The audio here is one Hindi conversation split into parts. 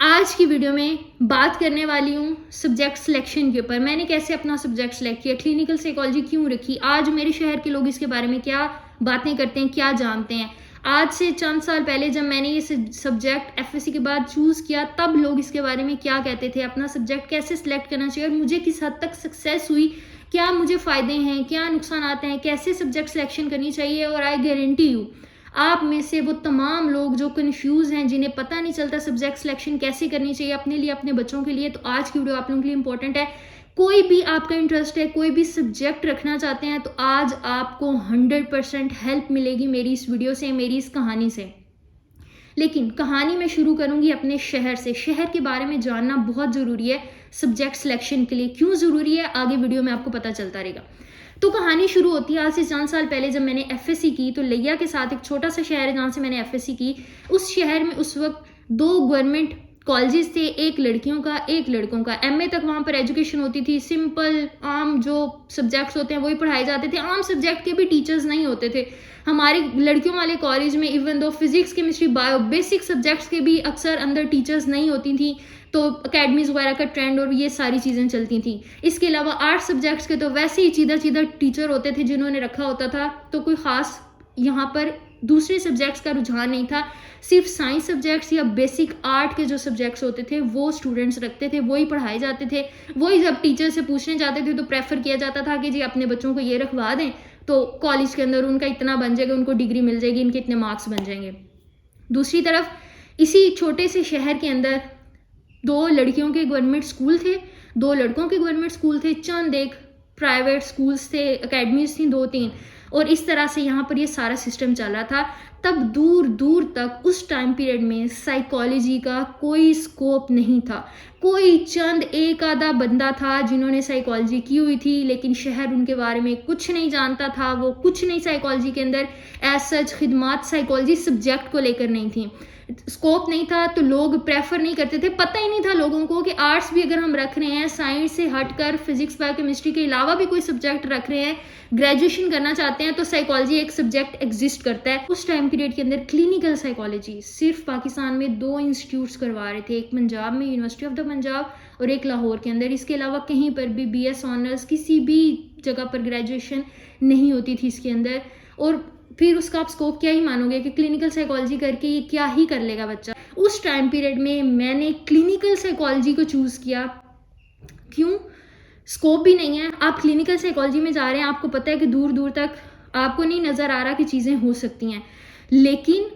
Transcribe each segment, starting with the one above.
आज की वीडियो में बात करने वाली हूँ सब्जेक्ट सिलेक्शन के ऊपर। मैंने कैसे अपना सब्जेक्ट सेलेक्ट किया, क्लिनिकल साइकोलॉजी क्यों रखी, आज मेरे शहर के लोग इसके बारे में क्या बातें करते हैं, क्या जानते हैं। आज से चंद साल पहले जब मैंने ये सब्जेक्ट एफएससी के बाद चूज़ किया तब लोग इसके बारे में क्या कहते थे, अपना सब्जेक्ट कैसे सिलेक्ट करना चाहिए और मुझे किस हद तक सक्सेस हुई, क्या मुझे फ़ायदे हैं, क्या नुकसान आते हैं, कैसे सब्जेक्ट सिलेक्शन करनी चाहिए। और आई गारंटी यू आप में से वो तमाम लोग जो कंफ्यूज हैं, जिन्हें पता नहीं चलता सब्जेक्ट सिलेक्शन कैसे करनी चाहिए अपने लिए, अपने बच्चों के लिए, तो आज की वीडियो आप लोगों के लिए इंपॉर्टेंट है। कोई भी आपका इंटरेस्ट है, कोई भी सब्जेक्ट रखना चाहते हैं, तो आज आपको 100% हेल्प मिलेगी मेरी इस वीडियो से, मेरी इस कहानी से। लेकिन कहानी मैं शुरू करूंगी अपने शहर से। शहर के बारे में जानना बहुत ज़रूरी है सब्जेक्ट सिलेक्शन के लिए। क्यों ज़रूरी है आगे वीडियो में आपको पता चलता रहेगा। तो कहानी शुरू होती है आज से 4 साल पहले जब मैंने एफएससी की। तो लिया के साथ एक छोटा सा शहर है जहाँ से मैंने एफएससी की। उस शहर में उस वक्त 2 गवर्नमेंट कॉलेजेस थे, एक लड़कियों का एक लड़कों का। एमए तक वहाँ पर एजुकेशन होती थी, सिंपल आम जो सब्जेक्ट्स होते हैं वही पढ़ाए जाते थे। आम सब्जेक्ट के भी टीचर्स नहीं होते थे हमारे लड़कियों वाले कॉलेज में। Even though physics chemistry bio basic subjects के भी अक्सर अंदर टीचर्स नहीं होती थी, तो अकेडमीज वगैरह का ट्रेंड और ये सारी चीज़ें चलती थी। इसके अलावा आर्ट सब्जेक्ट्स के तो वैसे ही सीधा सीधा टीचर होते थे जिन्होंने रखा होता था, तो कोई ख़ास यहाँ पर दूसरे सब्जेक्ट्स का रुझान नहीं था। सिर्फ साइंस सब्जेक्ट्स या बेसिक आर्ट के जो सब्जेक्ट्स होते थे वो स्टूडेंट्स रखते थे, वही पढ़ाए जाते थे। वही जब टीचर से पूछने जाते थे तो प्रेफर किया जाता था कि जी अपने बच्चों को ये रखवा दें, तो कॉलेज के अंदर उनका इतना बन जाएगा, उनको डिग्री मिल जाएगी, इनके इतने मार्क्स बन जाएंगे। दूसरी तरफ इसी छोटे से शहर के अंदर 2 लड़कियों के गवर्नमेंट स्कूल थे, 2 लड़कों के गवर्नमेंट स्कूल थे, चंद एक प्राइवेट स्कूल्स थे, अकेडमीज थी 2-3, और इस तरह से यहाँ पर ये सारा सिस्टम चल रहा था। तब दूर दूर तक उस टाइम पीरियड में साइकोलॉजी का कोई स्कोप नहीं था। कोई चंद एक आधा बंदा था जिन्होंने साइकोलॉजी की हुई थी, लेकिन शहर उनके बारे में कुछ नहीं जानता था। वो कुछ नहीं साइकोलॉजी के अंदर एज सच खिदमात साइकोलॉजी सब्जेक्ट को लेकर नहीं थी, स्कोप नहीं था, तो लोग प्रेफर नहीं करते थे। पता ही नहीं था लोगों को कि आर्ट्स भी अगर हम रख रहे हैं, साइंस से हटकर फिजिक्स बायो केमिस्ट्री के अलावा भी कोई सब्जेक्ट रख रहे हैं, ग्रेजुएशन करना चाहते हैं, तो साइकोलॉजी एक सब्जेक्ट एग्जिस्ट करता है। उस टाइम पीरियड के अंदर क्लिनिकल साइकोलॉजी सिर्फ पाकिस्तान में 2 इंस्टीट्यूट्स करवा रहे थे, एक पंजाब में यूनिवर्सिटी ऑफ द पंजाब और एक लाहौर के अंदर। इसके अलावा कहीं पर भी BS ऑनर्स किसी भी जगह पर ग्रेजुएशन नहीं होती थी इसके अंदर। और फिर उसका आप स्कोप क्या ही मानोगे कि क्लिनिकल साइकोलॉजी करके ये क्या ही कर लेगा बच्चा। उस टाइम पीरियड में मैंने क्लिनिकल साइकोलॉजी को चूज़ किया। क्यों? स्कोप भी नहीं है, आप क्लिनिकल साइकोलॉजी में जा रहे हैं, आपको पता है कि दूर दूर तक आपको नहीं नज़र आ रहा कि चीज़ें हो सकती हैं, लेकिन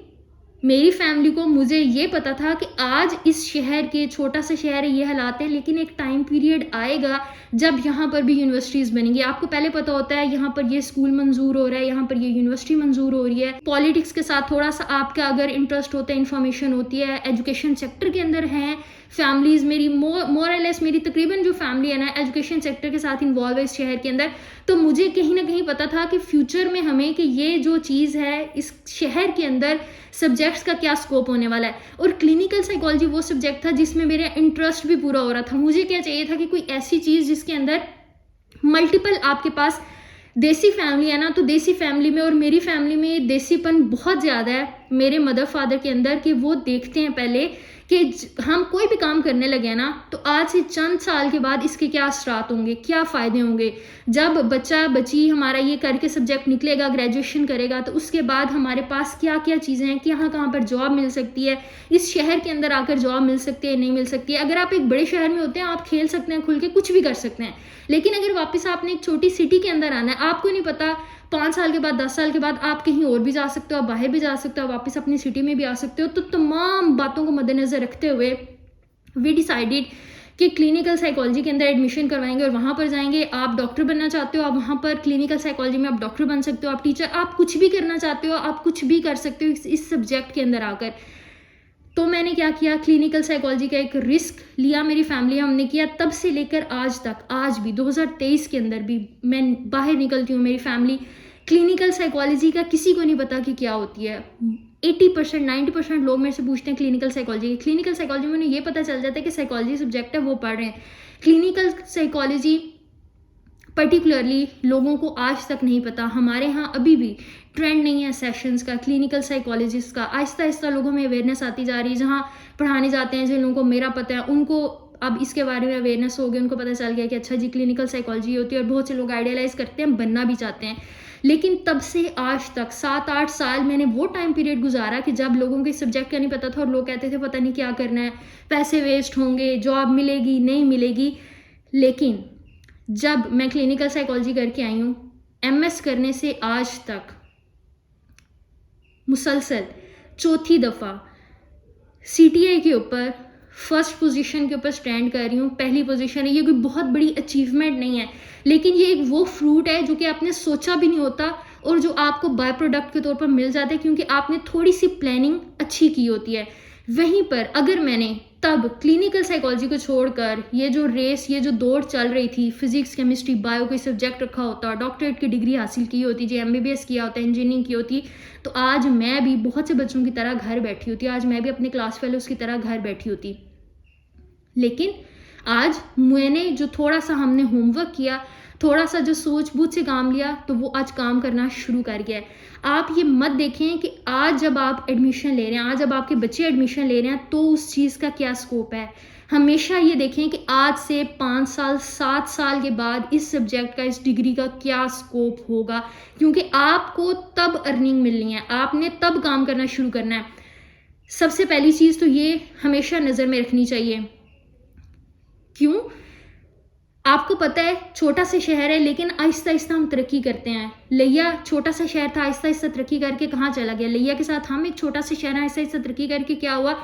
मेरी फैमिली को, मुझे ये पता था कि आज इस शहर के, छोटा सा शहर है, ये हालात है, लेकिन एक टाइम पीरियड आएगा जब यहाँ पर भी यूनिवर्सिटीज़ बनेंगी। आपको पहले पता होता है यहाँ पर ये स्कूल मंजूर हो रहा है, यहाँ पर ये यूनिवर्सिटी मंजूर हो रही है। पॉलिटिक्स के साथ थोड़ा सा आपका अगर इंटरेस्ट होता है, इन्फॉर्मेशन होती है, एजुकेशन सेक्टर के अंदर हैं फैमिलीज़, मेरी मोर और लेस मेरी तकरीबन जो फैमिली है ना एजुकेशन सेक्टर के साथ इन्वॉल्व है इस शहर के अंदर, तो मुझे कहीं ना कहीं पता था कि फ्यूचर में हमें कि ये जो चीज़ है इस शहर के अंदर सब्जेक्ट्स का क्या स्कोप होने वाला है। और क्लिनिकल साइकोलॉजी वो सब्जेक्ट था जिसमें मेरा इंटरेस्ट भी पूरा हो रहा था। मुझे क्या चाहिए था कि कोई ऐसी चीज़ जिसके अंदर मल्टीपल, आपके पास देसी फैमिली है ना, तो देसी फैमिली में और मेरी फैमिली में देसीपन बहुत ज़्यादा है मेरे मदर फादर के अंदर, कि वो देखते हैं पहले कि हम कोई भी काम करने लगे ना तो आज से चंद साल के बाद इसके क्या असरात होंगे, क्या फ़ायदे होंगे। जब बच्चा बच्ची हमारा ये करके सब्जेक्ट निकलेगा, ग्रेजुएशन करेगा, तो उसके बाद हमारे पास क्या क्या चीज़ें हैं, कि यहाँ कहाँ पर जॉब मिल सकती है, इस शहर के अंदर आकर जॉब मिल सकती है, नहीं मिल सकती है। अगर आप एक बड़े शहर में होते हैं आप खेल सकते हैं, खुल के कुछ भी कर सकते हैं, लेकिन अगर वापस आपने एक छोटी सिटी के अंदर आना है, आपको नहीं पता 5 साल के बाद, 10 साल के बाद आप कहीं और भी जा सकते हो, आप बाहर भी जा सकते हो, वापस अपनी सिटी में भी आ सकते हो। तो तमाम बातों को मद्देनज़र रखते हुए वी डिसाइडेड कि क्लिनिकल साइकोलॉजी के अंदर एडमिशन करवाएंगे और वहाँ पर जाएंगे। आप डॉक्टर बनना चाहते हो, आप वहाँ पर क्लिनिकल साइकोलॉजी में आप डॉक्टर बन सकते हो, आप टीचर, आप कुछ भी करना चाहते हो, आप कुछ भी कर सकते हो इस सब्जेक्ट के अंदर आकर। तो मैंने क्या किया, क्लिनिकल साइकोलॉजी का एक रिस्क लिया, मेरी फैमिली हमने किया। तब से लेकर आज तक, आज भी 2023 के अंदर भी मैं बाहर निकलती हूँ, मेरी फैमिली क्लिनिकल साइकोलॉजी का किसी को नहीं पता कि क्या होती है। 80% 90% लोग मेरे से पूछते हैं क्लिनिकल साइकोलॉजी। क्लिनिकल साइकोलॉजी में उन्हें ये पता चल जाता है कि साइकोलॉजी सब्जेक्ट है, वो पढ़ रहे हैं। क्लिनिकल साइकोलॉजी पर्टिकुलरली लोगों को आज तक नहीं पता। हमारे यहाँ अभी भी ट्रेंड नहीं है सेशंस का, क्लिनिकल साइकोलॉजिस्ट का। आहिस्ता आहिस्ता लोगों में अवेयरनेस आती जा रही है। जहाँ पढ़ाने जाते हैं जिन लोगों को मेरा पता है, उनको अब इसके बारे में अवेयरनेस हो गई, उनको पता चल गया कि अच्छा जी क्लिनिकल साइकोलॉजी होती है, और बहुत से लोग आइडियलाइज करते हैं, बनना भी चाहते हैं। लेकिन तब से आज तक 7-8 साल मैंने वो टाइम पीरियड गुजारा कि जब लोगों को इस सब्जेक्ट का नहीं पता था और लोग कहते थे पता नहीं क्या करना है, पैसे वेस्ट होंगे, जॉब मिलेगी नहीं मिलेगी। लेकिन जब मैं क्लिनिकल साइकोलॉजी करके आई हूँ, MS करने से आज तक मुसलसल 4थी दफ़ा CTI के ऊपर फर्स्ट पोजीशन के ऊपर स्टैंड कर रही हूँ। पहली पोजीशन है, ये कोई बहुत बड़ी अचीवमेंट नहीं है, लेकिन ये एक वो फ्रूट है जो कि आपने सोचा भी नहीं होता और जो आपको बाय प्रोडक्ट के तौर पर मिल जाता है, क्योंकि आपने थोड़ी सी प्लानिंग अच्छी की होती है। वहीं पर अगर मैंने तब क्लिनिकल साइकोलॉजी को छोड़कर ये जो दौड़ चल रही थी, फिजिक्स केमिस्ट्री बायो कोई सब्जेक्ट रखा होता, डॉक्टरेट की डिग्री हासिल की होती, जो MBBS किया होता, इंजीनियरिंग की होती, तो आज मैं भी बहुत से बच्चों की तरह घर बैठी होती, आज मैं भी अपने क्लास फेलोज की तरह घर बैठी होती। लेकिन आज मैंने जो थोड़ा सा हमने होमवर्क किया, थोड़ा सा जो सूझ बूझ से काम लिया, तो वो आज काम करना शुरू कर गया है। आप ये मत देखें कि आज जब आप एडमिशन ले रहे हैं, आज जब आपके बच्चे एडमिशन ले रहे हैं, तो उस चीज़ का क्या स्कोप है। हमेशा ये देखें कि आज से 5 साल 7 साल के बाद इस सब्जेक्ट का, इस डिग्री का क्या स्कोप होगा, क्योंकि आपको तब अर्निंग मिलनी है, आपने तब काम करना शुरू करना है। सबसे पहली चीज़ तो ये हमेशा नज़र में रखनी चाहिए। क्यों? आपको पता है छोटा सा शहर है, लेकिन आहिस्ता आहिस्ता हम तरक्की करते हैं। लिया छोटा सा शहर था, आहिस्ता आहिस्ता तरक्की करके कहाँ चला गया। लिया के साथ हम एक छोटा सा शहर है, आहिस्ता आहिस्ता तरक्की करके क्या हुआ,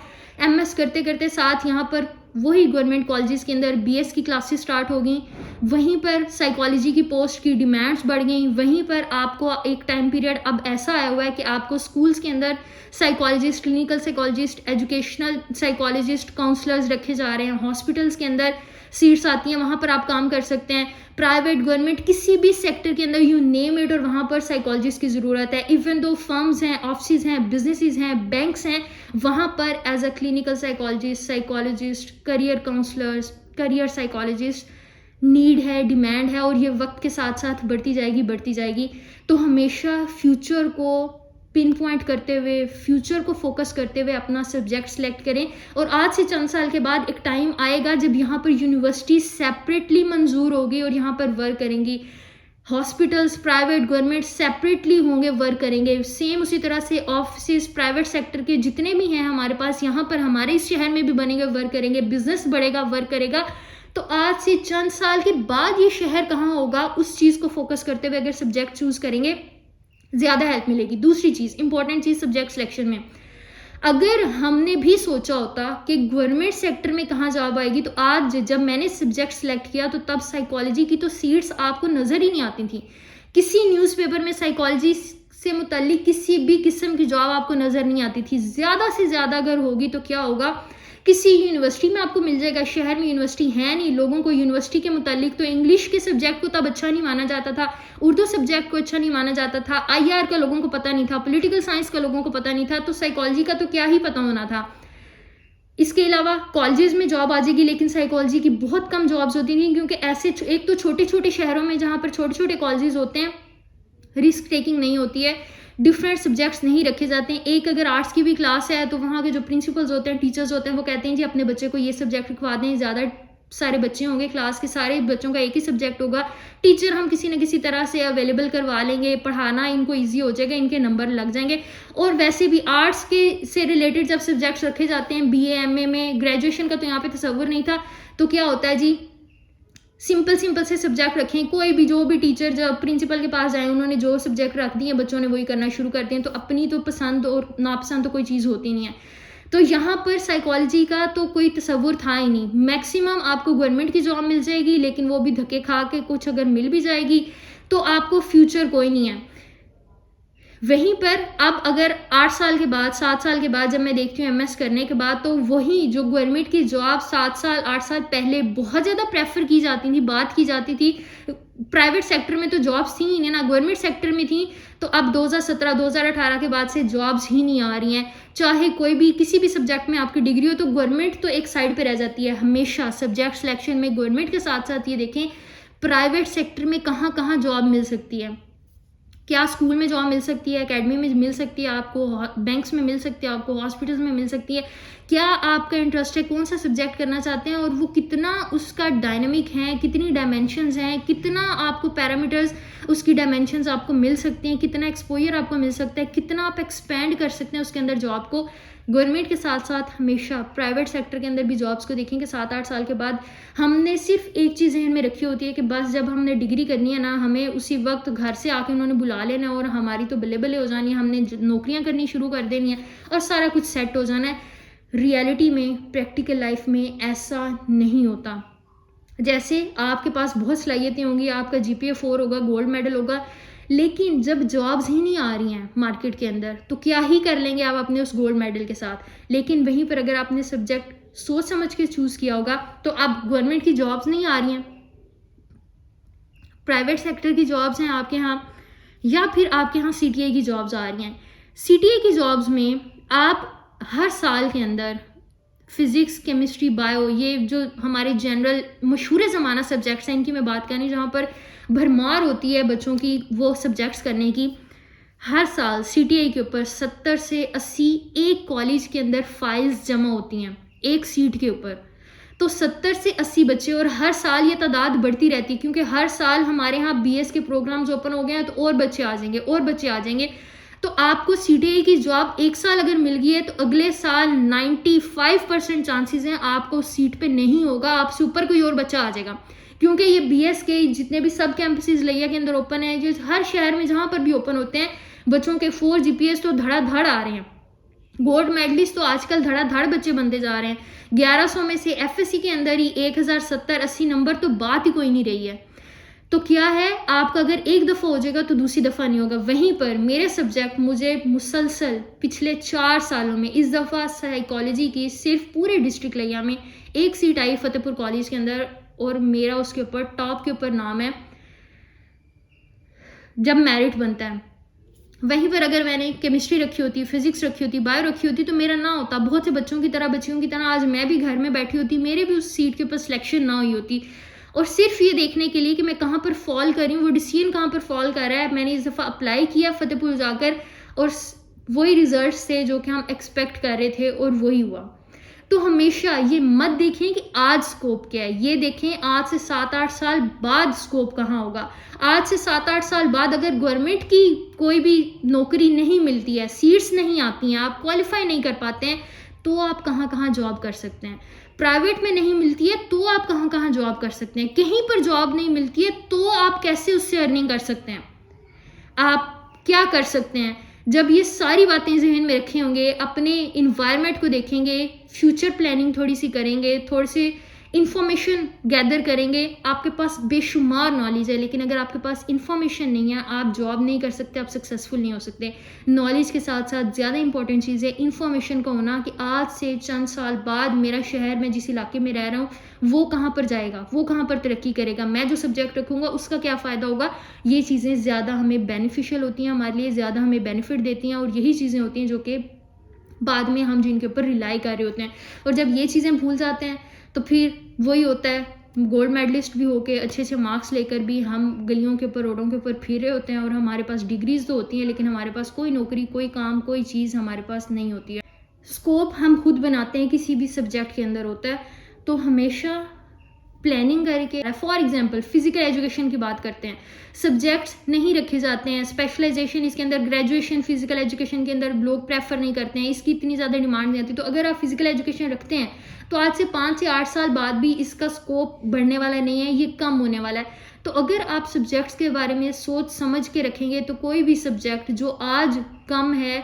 MS करते करते साथ यहाँ पर वही गवर्नमेंट कॉलेजेस के अंदर BS की क्लासेस स्टार्ट हो गई। वहीं पर साइकोलॉजी की पोस्ट की डिमांड्स बढ़ गई। वहीं पर आपको एक टाइम पीरियड अब ऐसा आया हुआ है कि आपको स्कूल्स के अंदर psychologist, clinical psychologist, educational psychologist, counsellors रखे जा रहे हैं। हॉस्पिटल्स के अंदर सीट्स आती हैं, वहाँ पर आप काम कर सकते हैं। प्राइवेट, गवर्नमेंट, किसी भी सेक्टर के अंदर यू नेम इट, और वहाँ पर साइकोलॉजिस्ट की ज़रूरत है। इवन दो फर्म्स हैं, ऑफिस हैं, बिजनेसेस हैं, बैंक्स हैं, वहाँ पर as a clinical psychologist, psychologist, career counsellors, career psychologist need है, डिमांड है, और ये वक्त के साथ साथ बढ़ती जाएगी। तो हमेशा फ्यूचर को पिन पॉइंट करते हुए, फ्यूचर को फोकस करते हुए अपना सब्जेक्ट सेलेक्ट करें। और आज से चंद साल के बाद एक टाइम आएगा जब यहाँ पर यूनिवर्सिटी सेपरेटली मंजूर होगी और यहाँ पर वर्क करेंगी। हॉस्पिटल्स, प्राइवेट, गवर्नमेंट सेपरेटली होंगे, वर्क करेंगे। सेम उसी तरह से ऑफिस, प्राइवेट सेक्टर के जितने भी हैं हमारे पास, यहाँ पर हमारे इस शहर में भी बनेंगे, वर्क करेंगे। बिजनेस बढ़ेगा, वर्क करेगा। तो आज से चंद साल के बाद ये शहर कहाँ होगा, उस चीज़ को फोकस करते हुए अगर सब्जेक्ट चूज करेंगे, ज़्यादा हेल्प मिलेगी। दूसरी चीज़, इंपॉर्टेंट चीज़ सब्जेक्ट सिलेक्शन में, अगर हमने भी सोचा होता कि गवर्नमेंट सेक्टर में कहाँ जॉब आएगी, तो आज जब मैंने सब्जेक्ट सेलेक्ट किया तो तब साइकोलॉजी की तो सीट्स आपको नज़र ही नहीं आती थी। किसी न्यूज़पेपर में साइकोलॉजी से मुतल्लिक किसी भी किस्म की जॉब आपको नज़र नहीं आती थी। ज़्यादा से ज़्यादा अगर होगी तो क्या होगा, किसी यूनिवर्सिटी में आपको मिल जाएगा। शहर में यूनिवर्सिटी है नहीं, लोगों को यूनिवर्सिटी के मुतालिक तो इंग्लिश के सब्जेक्ट को तब अच्छा नहीं माना जाता था, उर्दू सब्जेक्ट को अच्छा नहीं माना जाता था, IR का लोगों को पता नहीं था, पॉलिटिकल साइंस का लोगों को पता नहीं था, तो साइकोलॉजी का तो क्या ही पता होना था। इसके अलावा कॉलेजेस में जॉब आ जाएगी, लेकिन साइकोलॉजी की बहुत कम जॉब्स होती थी, क्योंकि ऐसे एक तो छोटे छोटे शहरों में जहाँ पर छोटे छोटे कॉलेजेस होते हैं, रिस्क टेकिंग नहीं होती है, डिफरेंट सब्जेक्ट्स नहीं रखे जाते हैं। एक अगर आर्ट्स की भी क्लास है तो वहाँ के जो प्रिंसिपल्स होते हैं, टीचर्स होते हैं, वो कहते हैं जी अपने बच्चे को ये सब्जेक्ट रखवा दें, ज़्यादा सारे बच्चे होंगे, क्लास के सारे बच्चों का एक ही सब्जेक्ट होगा, टीचर हम किसी न किसी तरह से अवेलेबल करवा लेंगे, पढ़ाना इनको ईजी हो जाएगा, इनके नंबर लग जाएंगे। और वैसे भी आर्ट्स के से रिलेटेड जब सब्जेक्ट्स रखे जाते हैं BA MA में, ग्रेजुएशन का तो यहाँ पे तस्वुर नहीं था, तो क्या होता है जी, सिंपल से सब्जेक्ट रखें। कोई भी जो भी टीचर जब प्रिंसिपल के पास जाए, उन्होंने जो सब्जेक्ट रख दिए, बच्चों ने वही करना शुरू कर दिए, तो अपनी तो पसंद और नापसंद तो कोई चीज़ होती नहीं है। तो यहाँ पर साइकोलॉजी का तो कोई तस्वुर था ही नहीं। मैक्सिमम आपको गवर्नमेंट की जॉब मिल जाएगी, लेकिन वो भी धक्के खा के कुछ अगर मिल भी जाएगी तो आपको फ्यूचर कोई नहीं है। वहीं पर अब अगर 8 साल के बाद, 7 साल के बाद जब मैं देखती हूँ MS करने के बाद, तो वही जो गवर्नमेंट की जॉब 7 साल 8 साल पहले बहुत ज़्यादा प्रेफर की जाती थी, बात की जाती थी। प्राइवेट सेक्टर में तो जॉब्स थी ही नहीं ना, गवर्नमेंट सेक्टर में थी। तो अब 2017-2018 के बाद से जॉब्स ही नहीं आ रही हैं। चाहे कोई भी किसी भी सब्जेक्ट में आपकी डिग्री हो, तो गवर्नमेंट तो एक साइड पर रह जाती है हमेशा। सब्जेक्ट सिलेक्शन में गवर्नमेंट के साथ साथ ये देखें प्राइवेट सेक्टर में कहाँ कहाँ जॉब मिल सकती है। क्या स्कूल में जॉब मिल सकती है, एकेडमी में मिल सकती है आपको, बैंक्स में मिल सकती है आपको, हॉस्पिटल्स में मिल सकती है, क्या आपका इंटरेस्ट है, कौन सा सब्जेक्ट करना चाहते हैं और वो कितना उसका डायनामिक है, कितनी डायमेंशंस हैं, कितना आपको पैरामीटर्स उसकी डायमेंशंस आपको मिल सकती हैं, कितना एक्सपोजर आपको मिल सकता है, कितना आप एक्सपेंड कर सकते हैं उसके अंदर जॉब को। गवर्नमेंट के साथ साथ हमेशा प्राइवेट सेक्टर के अंदर भी जॉब्स को देखेंगे 7-8 साल के बाद हमने सिर्फ एक चीज़ ज़हन में रखी होती है कि बस जब हमने डिग्री करनी है ना, हमें उसी वक्त घर से आके उन्होंने बुला लेना और हमारी तो बल्ले बल्ले हो जानी है, हमने नौकरियां करनी शुरू कर देनी है और सारा कुछ सेट हो जाना है। रियलिटी में, प्रैक्टिकल लाइफ में ऐसा नहीं होता। जैसे आपके पास बहुत सलाहियतें होंगी, आपका GPA 4 होगा, गोल्ड मेडल होगा, लेकिन जब जॉब्स ही नहीं आ रही हैं मार्केट के अंदर तो क्या ही कर लेंगे आप अपने उस गोल्ड मेडल के साथ। लेकिन वहीं पर अगर आपने सब्जेक्ट सोच समझ के चूज किया होगा तो अब गवर्नमेंट की जॉब्स नहीं आ रही हैं, प्राइवेट सेक्टर की जॉब्स हैं आपके यहाँ, या फिर आपके यहाँ CTI की जॉब्स आ रही हैं। CTI की जॉब्स में आप हर साल के अंदर फिजिक्स, केमिस्ट्री, बायो, ये जो हमारे जनरल मशहूर ज़माना सब्जेक्ट्स हैं, इनकी मैं बात करनी, जहाँ पर भरमार होती है बच्चों की वो सब्जेक्ट्स करने की। हर साल CTI के ऊपर 70 से 80 एक कॉलेज के अंदर फाइल्स जमा होती हैं एक सीट के ऊपर। तो 70 से 80 बच्चे, और हर साल ये तादाद बढ़ती रहती है क्योंकि हर साल हमारे यहाँ BS के प्रोग्राम्स ओपन हो गए हैं तो और बच्चे आ जाएंगे और बच्चे आ जाएंगे। तो आपको CTI की जॉब एक साल अगर मिल गई है तो अगले साल 95% चांसेस हैं आपको सीट पे नहीं होगा, आपसे ऊपर कोई और बच्चा आ जाएगा। क्योंकि ये BS के जितने भी सब कैंपसेस लिया के अंदर ओपन है, जो हर शहर में जहाँ पर भी ओपन होते हैं, बच्चों के 4 GPS तो धड़ाधड़ आ रहे हैं। गोल्ड मेडलिस्ट तो आजकल धड़ाधड़ बच्चे बनते जा रहे हैं। 1100 में से FSC के अंदर ही 1070-80 नंबर तो बात ही कोई नहीं रही है। तो क्या है, आपका अगर एक दफ़ा हो जाएगा तो दूसरी दफ़ा नहीं होगा। वहीं पर मेरे सब्जेक्ट मुझे मुसलसल पिछले 4 सालों में, इस दफ़ा साइकोलॉजी की सिर्फ पूरे डिस्ट्रिक्ट लिया में एक सीट आई फतेहपुर कॉलेज के अंदर और मेरा उसके ऊपर टॉप के ऊपर नाम है जब मेरिट बनता है। वहीं पर अगर मैंने केमिस्ट्री रखी होती, फिजिक्स रखी होती, बायो रखी होती तो मेरा ना होता। बहुत से बच्चों की तरह, बच्चियों की तरह आज मैं भी घर में बैठी होती, मेरे भी उस सीट के ऊपर सिलेक्शन ना हुई होती। और सिर्फ ये देखने के लिए कि मैं कहाँ पर फॉल कर रही हूँ, वो डिसीजन कहाँ पर फॉल कर रहा है, मैंने इस दफ़ा अप्लाई किया फतेहपुर जाकर और वही रिजल्ट थे जो कि हम एक्सपेक्ट कर रहे थे और वही हुआ। तो हमेशा ये मत देखें कि आज स्कोप क्या है, ये देखें आज से 7-8 साल बाद स्कोप कहाँ होगा। आज से 7-8 साल बाद अगर गवर्नमेंट की कोई भी नौकरी नहीं मिलती है, सीट्स नहीं आती हैं, आप क्वालिफाई नहीं कर पाते हैं, तो आप कहाँ कहाँ जॉब कर सकते हैं। प्राइवेट में नहीं मिलती है तो आप कहाँ कहाँ जॉब कर सकते हैं। कहीं पर जॉब नहीं मिलती है तो आप कैसे उससे अर्निंग कर सकते हैं, आप क्या कर सकते हैं। जब ये सारी बातें जहन में रखे होंगे, अपने इन्वायरमेंट को देखेंगे, फ्यूचर प्लानिंग थोड़ी सी करेंगे, थोड़ी सी इन्फॉर्मेशन गैदर करेंगे, आपके पास बेशुमार नॉलेज है, लेकिन अगर आपके पास इन्फॉर्मेशन नहीं है आप जॉब नहीं कर सकते, आप सक्सेसफुल नहीं हो सकते। नॉलेज के साथ साथ ज़्यादा इंपॉर्टेंट चीज़ है इन्फॉर्मेशन का होना, कि आज से चंद साल बाद मेरा शहर में जिस इलाके में रह रहा हूँ वो कहाँ पर जाएगा, वो कहाँ पर तरक्की करेगा, मैं जो सब्जेक्ट रखूँगा उसका क्या फ़ायदा होगा। ये चीज़ें ज़्यादा हमें बेनिफिशियल होती हैं, हमारे लिए ज़्यादा हमें बेनिफिट देती हैं, और यही चीज़ें होती हैं जो कि बाद में हम जिनके ऊपर रिलाई कर रहे होते हैं। और जब ये चीज़ें भूल जाते हैं तो फिर वही होता है, गोल्ड मेडलिस्ट भी होके अच्छे अच्छे मार्क्स लेकर भी हम गलियों के ऊपर, रोडों के ऊपर फिर रहे होते हैं, और हमारे पास डिग्रीज तो होती हैं लेकिन हमारे पास कोई नौकरी, कोई काम, कोई चीज़ हमारे पास नहीं होती है। स्कोप हम खुद बनाते हैं, किसी भी सब्जेक्ट के अंदर होता है। तो हमेशा प्लानिंग करके, फॉर एग्जांपल फिजिकल एजुकेशन की बात करते हैं, सब्जेक्ट्स नहीं रखे जाते हैं, स्पेशलाइजेशन इसके अंदर, ग्रेजुएशन फिजिकल एजुकेशन के अंदर लोग प्रेफर नहीं करते हैं, इसकी इतनी ज़्यादा डिमांड नहीं आती। तो अगर आप फिजिकल एजुकेशन रखते हैं तो आज से 5 से 8 साल बाद भी इसका स्कोप बढ़ने वाला नहीं है, ये कम होने वाला है। तो अगर आप सब्जेक्ट्स के बारे में सोच समझ के रखेंगे तो कोई भी सब्जेक्ट जो आज कम है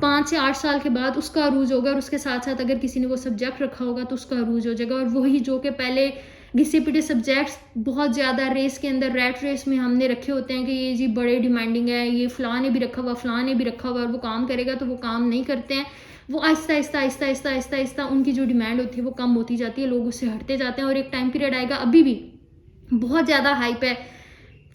5 से 8 साल के बाद उसका अरूज होगा, और उसके साथ साथ अगर किसी ने वो सब्जेक्ट रखा होगा तो उसका अरूज हो जाएगा। और वही जो कि पहले घिसे पिटे सब्जेक्ट्स बहुत ज़्यादा रेस के अंदर, रैट रेस में हमने रखे होते हैं कि ये जी बड़े डिमांडिंग है, ये फ़लाँ ने भी रखा हुआ, फ़लाँ ने भी रखा हुआ, और वो काम करेगा, तो वो काम नहीं करते हैं। वो आहिस्ता आहिस्ता आहिस्ता आहिस्ता आहिस्ता आहिस्ता उनकी जो डिमांड होती है वो कम होती जाती है, लोग उससे हटते जाते हैं। और एक टाइम पीरियड आएगा, अभी भी बहुत ज़्यादा हाइप है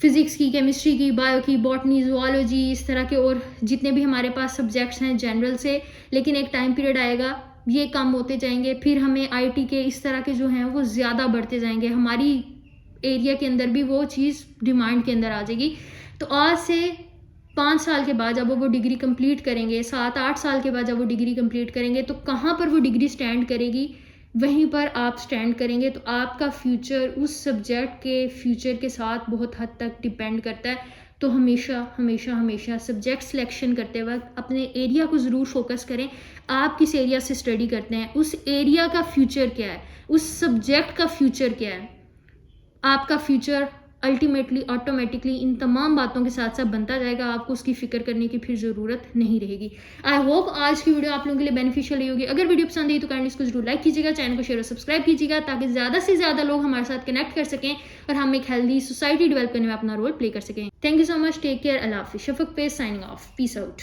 फिज़िक्स की, केमिस्ट्री की, बायो की, बॉटनी, ज़ूलॉजी, इस तरह के और जितने भी हमारे पास सब्जेक्ट्स हैं जनरल से, लेकिन एक टाइम पीरियड आएगा ये कम होते जाएंगे, फिर हमें IT के इस तरह के जो हैं वो ज़्यादा बढ़ते जाएंगे, हमारी एरिया के अंदर भी वो चीज़ डिमांड के अंदर आ जाएगी। तो आज से 5 साल के बाद जब वो डिग्री कंप्लीट करेंगे, 7-8 साल के बाद जब वो डिग्री कंप्लीट करेंगे, तो कहाँ पर वो डिग्री स्टैंड करेगी, वहीं पर आप स्टैंड करेंगे। तो आपका फ्यूचर उस सब्जेक्ट के फ्यूचर के साथ बहुत हद तक डिपेंड करता है। तो हमेशा हमेशा हमेशा सब्जेक्ट सिलेक्शन करते वक्त अपने एरिया को ज़रूर फोकस करें। आप किस एरिया से स्टडी करते हैं, उस एरिया का फ्यूचर क्या है, उस सब्जेक्ट का फ्यूचर क्या है। आपका फ्यूचर अल्टीमेटली ऑटोमेटिकली इन तमाम बातों के साथ साथ बनता जाएगा। आपको उसकी फिक्र करने की फिर ज़रूरत नहीं रहेगी। आई होप आज की वीडियो आप लोगों के लिए बेनिफिशियल रही होगी। अगर वीडियो पसंद आई तो काइंडली इसको जरूर लाइक कीजिएगा, चैनल को शेयर और सब्सक्राइब कीजिएगा, ताकि ज़्यादा से ज़्यादा लोग हमारे साथ कनेक्ट कर सकें और हम एक हेल्दी सोसाइटी डेवलप करने में अपना रोल प्ले कर सकें। Thank you so much, take care, अल्लाह हाफिज़। शफक पे साइनिंग ऑफ, पीस आउट।